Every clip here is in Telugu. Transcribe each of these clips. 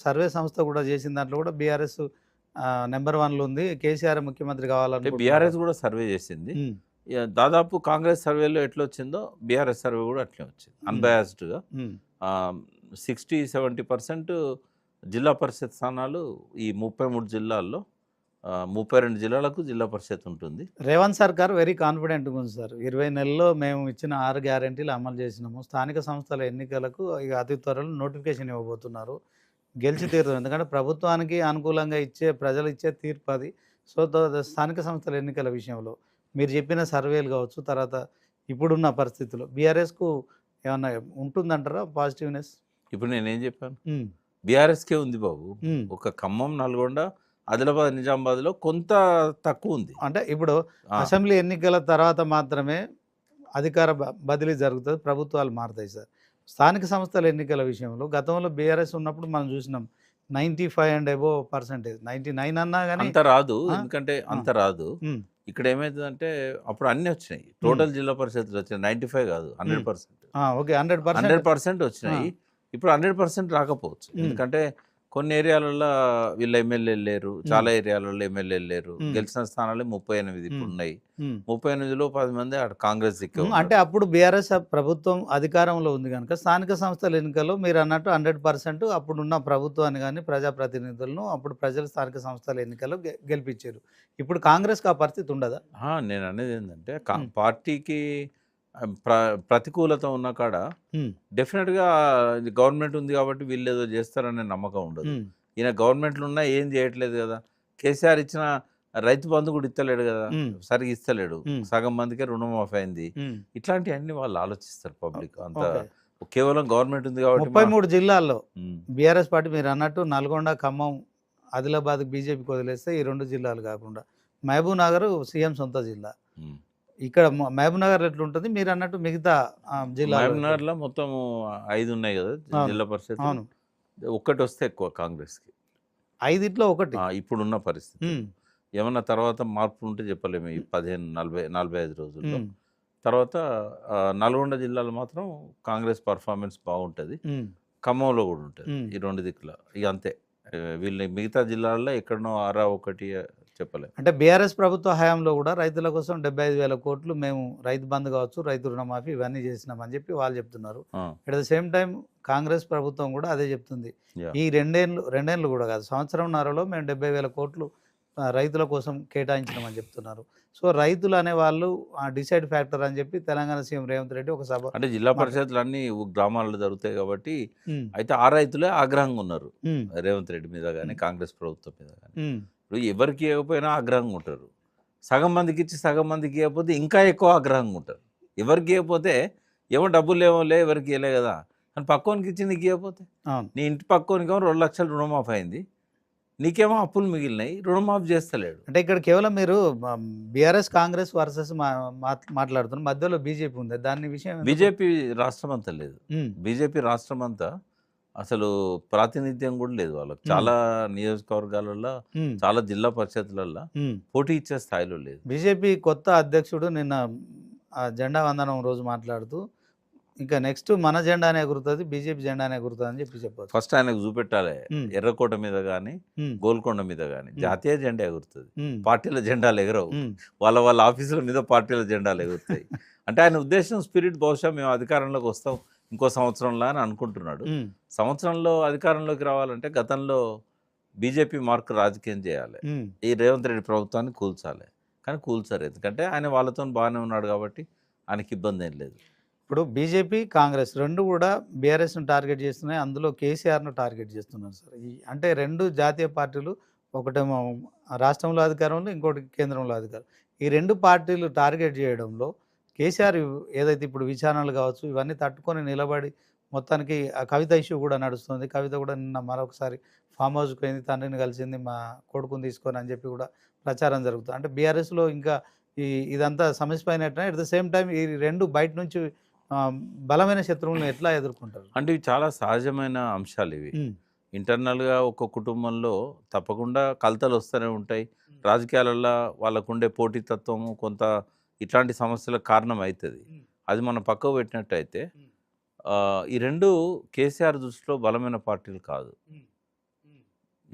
సర్వే సంస్థ కూడా చేసిన దాంట్లో కూడా బీఆర్ఎస్ నెంబర్ 1లో ఉంది. కేసీఆర్ ముఖ్యమంత్రి అంటే కావాలనుకుంటున్నారు. బీఆర్ఎస్ కూడా సర్వే చేసింది. హ్మ్. దాదాపు కాంగ్రెస్ సర్వేలో ఎట్లా వచ్చిందో బీఆర్ఎస్ సర్వే కూడా అట్లే వచ్చింది. అన్బయాస్డ్గా హ్మ్. 60-70% జిల్లా పరిషత్ స్థానాలు ఈ 33 జిల్లాల్లో 32 జిల్లాలకు జిల్లా పరిషత్ ఉంటుంది. రేవంత్ సర్కార్ వెరీ కాన్ఫిడెంట్గా ఉంది సార్. 20 నెలల్లో మేము ఇచ్చిన 6 గ్యారెంటీలు అమలు చేసినాము. స్థానిక సంస్థల ఎన్నికలకు ఇక అతి త్వరలో నోటిఫికేషన్ ఇవ్వబోతున్నారు. గెలిచి తీరుతాం. ఎందుకంటే ప్రభుత్వానికి అనుకూలంగా ఇచ్చే ప్రజలు ఇచ్చే తీర్పు అది. సో స్థానిక సంస్థల ఎన్నికల విషయంలో మీరు చెప్పిన సర్వేలు కావచ్చు, తర్వాత ఇప్పుడున్న పరిస్థితుల్లో బీఆర్ఎస్కు ఏమన్నా ఉంటుందంటారా పాజిటివ్నెస్? ఇప్పుడు నేనేం చెప్పాను, బీఆర్ఎస్కే ఉంది బాబు. ఒక ఖమ్మం, నల్గొండ, ఆదిలాబాద్, నిజామాబాద్లో కొంత తక్కువ ఉంది. అంటే ఇప్పుడు అసెంబ్లీ ఎన్నికల తర్వాత మాత్రమే అధికార బదిలీ జరుగుతుంది, ప్రభుత్వాలు మారుతాయి సార్. స్థానిక సంస్థల ఎన్నికల విషయంలో గతంలో బీఆర్ఎస్ ఉన్నప్పుడు మనం చూసినాం 95 అండ్ అబోవ్ పర్సెంటేజ్, 99 అన్నా కానీ అంత రాదు. ఎందుకంటే అంత రాదు. ఇక్కడ ఏమైతుందంటే అప్పుడు అన్నీ వచ్చినాయి. టోటల్ జిల్లా పరిషత్లు వచ్చినాయి. 95 కాదు, 100%. ఓకే, 100% వచ్చినాయి. ఇప్పుడు 100% రాకపోవచ్చు. ఎందుకంటే కొన్ని ఏరియాలలో వీళ్ళ ఎమ్మెల్యేలు లేరు, చాలా ఏరియాలలో ఎమ్మెల్యేలు లేరు. గెలిచిన స్థానాలే 38 ఇప్పుడు ఉన్నాయి. 38లో 10 మంది అక్కడ కాంగ్రెస్ దిక్కు. అంటే అప్పుడు బీఆర్ఎస్ ప్రభుత్వం అధికారంలో ఉంది కనుక స్థానిక సంస్థల ఎన్నికల్లో మీరు అన్నట్టు 100% అప్పుడున్న ప్రభుత్వాన్ని కానీ ప్రజాప్రతినిధులను అప్పుడు ప్రజలు స్థానిక సంస్థల ఎన్నికల్లో గెలిపించారు. ఇప్పుడు కాంగ్రెస్కి ఆ పరిస్థితి ఉండదా? నేను అనేది ఏంటంటే పార్టీకి ప్రతికూలత ఉన్న కాడ డెఫినెట్గా గవర్నమెంట్ ఉంది కాబట్టి వీళ్ళు ఏదో చేస్తారనే నమ్మకం ఉండదు. ఈయన గవర్నమెంట్లు ఉన్నా ఏం చేయట్లేదు కదా. కేసీఆర్ ఇచ్చిన రైతు బంధు కూడా ఇస్తలేడు కదా, సరిగ్గా ఇస్తలేడు. సగం మందికే రుణమాఫీ అయింది. ఇట్లాంటివన్నీ వాళ్ళు ఆలోచిస్తారు పబ్లిక్ అంతా. కేవలం గవర్నమెంట్ ఉంది కాబట్టి 33 జిల్లాల్లో బీఆర్ఎస్ పార్టీ మీరు అన్నట్టు నల్గొండ, ఖమ్మం, ఆదిలాబాద్ బీజేపీకి వదిలేస్తే ఈ 2 జిల్లాలు కాకుండా మహబూబ్ నగర్ సీఎం సొంత జిల్లా. ఇక్కడ మహబూబ్ నగర్ ఎట్లా ఉంటుంది మీరు అన్నట్టు మిగతా జిల్లా? మహబూబ్ నగర్లో మొత్తం 5 ఉన్నాయి కదా జిల్లా పరిషత్. అవును, ఒక్కటి వస్తే ఎక్కువ కాంగ్రెస్కి. 5లో 1 ఇప్పుడున్న పరిస్థితి. ఏమన్నా తర్వాత మార్పులు ఉంటే చెప్పలేము ఈ 45 రోజుల్లో. తర్వాత నల్గొండ జిల్లాలో మాత్రం కాంగ్రెస్ పర్ఫార్మెన్స్ బాగుంటుంది. ఖమ్మంలో కూడా ఉంటుంది. ఈ 2 దిక్కుల ఇక అంతే. వీళ్ళ మిగతా జిల్లాల్లో ఎక్కడనో 6-1 చెప్పలేము. అంటే బీఆర్ఎస్ ప్రభుత్వ హయాంలో కూడా రైతుల కోసం 75,000 కోట్లు మేము రైతు బంధు కావచ్చు, రైతు రుణమాఫీ ఇవన్నీ చేసినామని చెప్పి వాళ్ళు చెప్తున్నారు. At the same time Congress ప్రభుత్వం కూడా అదే చెప్తుంది. ఈ రెండేళ్ళు కూడా కాదు, సంవత్సరంన్నరలో మేము 70,000 కోట్లు రైతుల కోసం కేటాయించినామని చెప్తున్నారు. సో రైతులు అనే వాళ్ళు డిసైడ్ ఫ్యాక్టర్ అని చెప్పి తెలంగాణ సీఎం రేవంత్ రెడ్డి ఒక సభ, అంటే జిల్లా పరిషత్లు అన్ని గ్రామాల్లో జరుగుతాయి కాబట్టి అయితే ఆ రైతులే ఆగ్రహంగా ఉన్నారు రేవంత్ రెడ్డి మీద కానీ కాంగ్రెస్ ప్రభుత్వం మీద కానీ. ఇప్పుడు ఎవరికి ఇవ్వకపోయినా ఆగ్రహంగా ఉంటారు. సగం మందికి ఇచ్చి సగం మందికి ఇవ్వకపోతే ఇంకా ఎక్కువ ఆగ్రహంగా ఉంటారు. ఎవరికి ఇవ్వకపోతే ఏమో డబ్బులు ఏమోలే ఎవరికి ఇవ్వలే కదా అని పక్కోనికి ఇచ్చి నీకు ఇవ్వకపోతే, నీ ఇంటి పక్కోనికేమో 2 లక్షలు రుణమాఫీ అయింది, నీకేమో అప్పులు మిగిలినాయి, రుణమాఫీ చేస్తలేడు. అంటే ఇక్కడ కేవలం మీరు బీఆర్ఎస్ కాంగ్రెస్ వర్సెస్ మాట్లాడుతున్నారు, మధ్యలో బీజేపీ ఉంది. దాని విషయం బీజేపీ రాష్ట్రం అంతా లేదు. బీజేపీ రాష్ట్రం అంతా అసలు ప్రాతినిధ్యం కూడా లేదు వాళ్ళకి. చాలా నియోజకవర్గాలలో, చాలా జిల్లా పరిషత్లలో పోటీ ఇచ్చే స్థాయిలో లేదు. బీజేపీ కొత్త అధ్యక్షుడు నిన్న జెండా వందనం రోజు మాట్లాడుతూ ఇంకా నెక్స్ట్ మన జెండానే ఎగురుతుంది, బీజేపీ జెండానే ఎగురుతుంది అని చెప్పారు. ఫస్ట్ ఆయనకు చూపెట్టాలి. ఎర్రకోట మీద కానీ గోల్కొండ మీద కానీ జాతీయ జెండా ఎగురుతుంది, పార్టీల జెండాలు ఎగరవు. వాళ్ళ ఆఫీసుల మీద పార్టీల జెండాలు ఎగురుతాయి. అంటే ఆయన ఉద్దేశం స్పిరిట్ బహుశా మేము అధికారంలోకి వస్తాం ఇంకో సంవత్సరంలో అని అనుకుంటున్నాడు. సంవత్సరంలో అధికారంలోకి రావాలంటే గతంలో బీజేపీ మార్కు రాజకీయం చేయాలి, ఈ రేవంత్ రెడ్డి ప్రభుత్వాన్ని కూల్చాలి. కానీ కూల్చారు, ఎందుకంటే ఆయన వాళ్ళతో బాగానే ఉన్నాడు కాబట్టి ఆయనకి ఇబ్బంది ఏం లేదు. ఇప్పుడు బీజేపీ కాంగ్రెస్ 2 కూడా బీఆర్ఎస్ను టార్గెట్ చేస్తున్నాయి, అందులో కేసీఆర్ను టార్గెట్ చేస్తున్నారు సార్. అంటే 2 జాతీయ పార్టీలు, ఒకటేమో రాష్ట్రంలో అధికారంలో, ఇంకోటి కేంద్రంలో అధికారం. ఈ 2 పార్టీలు టార్గెట్ చేయడంలో కేసీఆర్ ఏదైతే ఇప్పుడు విచారణలు కావచ్చు ఇవన్నీ తట్టుకొని నిలబడి మొత్తానికి ఆ కవిత ఇష్యూ కూడా నడుస్తుంది. కవిత కూడా నిన్న మరొకసారి ఫామ్ హౌస్కి పోయింది, తండ్రిని కలిసింది, మా కొడుకుని తీసుకొని అని చెప్పి కూడా ప్రచారం జరుగుతుంది. అంటే బీఆర్ఎస్లో ఇంకా ఇదంతా సమస్యపోయినట్టు. అట్ ద సేమ్ టైం ఈ 2 బయట నుంచి బలమైన శత్రువులను ఎట్లా ఎదుర్కొంటారు? అంటే ఇవి చాలా సహజమైన అంశాలు. ఇవి ఇంటర్నల్గా ఒక కుటుంబంలో తప్పకుండా కలతలు వస్తూనే ఉంటాయి. రాజకీయాలలో వాళ్ళకుండే పోటీతత్వము కొంత ఇట్లాంటి సమస్యలకు కారణం అవుతుంది. అది మనం పక్కకు పెట్టినట్టయితే ఈ 2 కేసీఆర్ దృష్టిలో బలమైన పార్టీలు కాదు.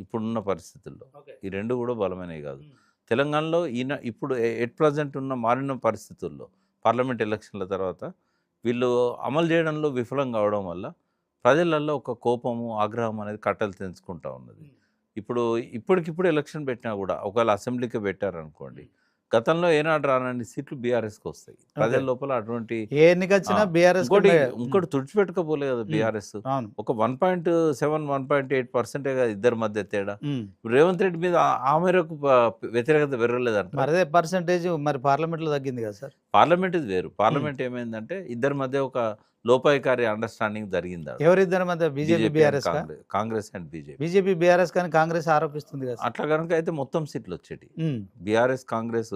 ఇప్పుడున్న పరిస్థితుల్లో. ఈ రెండు కూడా బలమైనవి కాదు. తెలంగాణలో ఇప్పుడు ఎట్ ప్రజెంట్ మారిన పరిస్థితుల్లో పార్లమెంట్ ఎలక్షన్ల తర్వాత వీళ్ళు అమలు చేయడంలో విఫలం కావడం వల్ల ప్రజలలో ఒక కోపము, ఆగ్రహం అనేది కట్టలు తెంచుకుంటా ఉన్నది. ఇప్పటికిప్పుడు ఎలక్షన్ పెట్టినా కూడా ఒకవేళ అసెంబ్లీకి పెట్టారనుకోండి, గతంలో ఏనాడు రానన్ని సీట్లు బీఆర్ఎస్కి వస్తాయి. ప్రజల లోపల అటువంటి ఏ ఎన్నిక వచ్చినా బీఆర్ఎస్ ఇంకోటి తుడిచిపెట్టుకోపోలే కదా బీఆర్ఎస్. ఒక 1.7, 1.8% కదా ఇద్దరి మధ్య తేడా. రేవంత్ రెడ్డి మీద ఆ మేరకు వ్యతిరేకత పెరగలేదంట. అదే పర్సెంటేజ్ మరి పార్లమెంట్ లో తగ్గింది కదా సార్. పార్లమెంట్ ఇది వేరు. పార్లమెంట్ ఏమైందంటే ఇద్దరి మధ్య ఒక లోపాయికారి అండర్స్టాండింగ్ జరిగింది. ఎవరిద్దరి మధ్య? BJP BRS, Congress and BJP. BJP BRS కానీ కాంగ్రెస్ ఆరోపిస్తుంది కదా. అట్లా కనుక అయితే మొత్తం సీట్లు వచ్చేటి. బీఆర్ఎస్ కాంగ్రెస్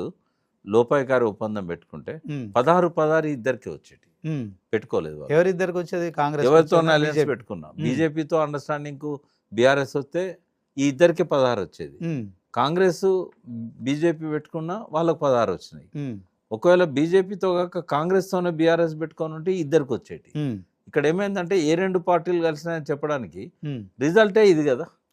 లోపాయికారి ఒప్పందం పెట్టుకుంటే 16 ఇద్దరికి వచ్చేటి. పెట్టుకోలేదు. ఎవరిద్దరికి వచ్చేది? కాంగ్రెస్ ఎవరితో అలయన్స్ పెట్టుకున్నా. బీజేపీతో అండర్స్టాండింగ్ కు బీఆర్ఎస్ వస్తే ఈ ఇద్దరికి 16 వచ్చేది. కాంగ్రెస్ బీజేపీ పెట్టుకున్నా వాళ్ళకు 16 వచ్చినాయి. ఒకవేళ బీజేపీతో కాక కాంగ్రెస్తోనే బీఆర్ఎస్ పెట్టుకొని ఉంటే ఇద్దరికి వచ్చేటి. ఇక్కడ ఏమైందంటే ఏ రెండు పార్టీలు కలిసినాయని చెప్పడానికి రిజల్టే ఇది కదా.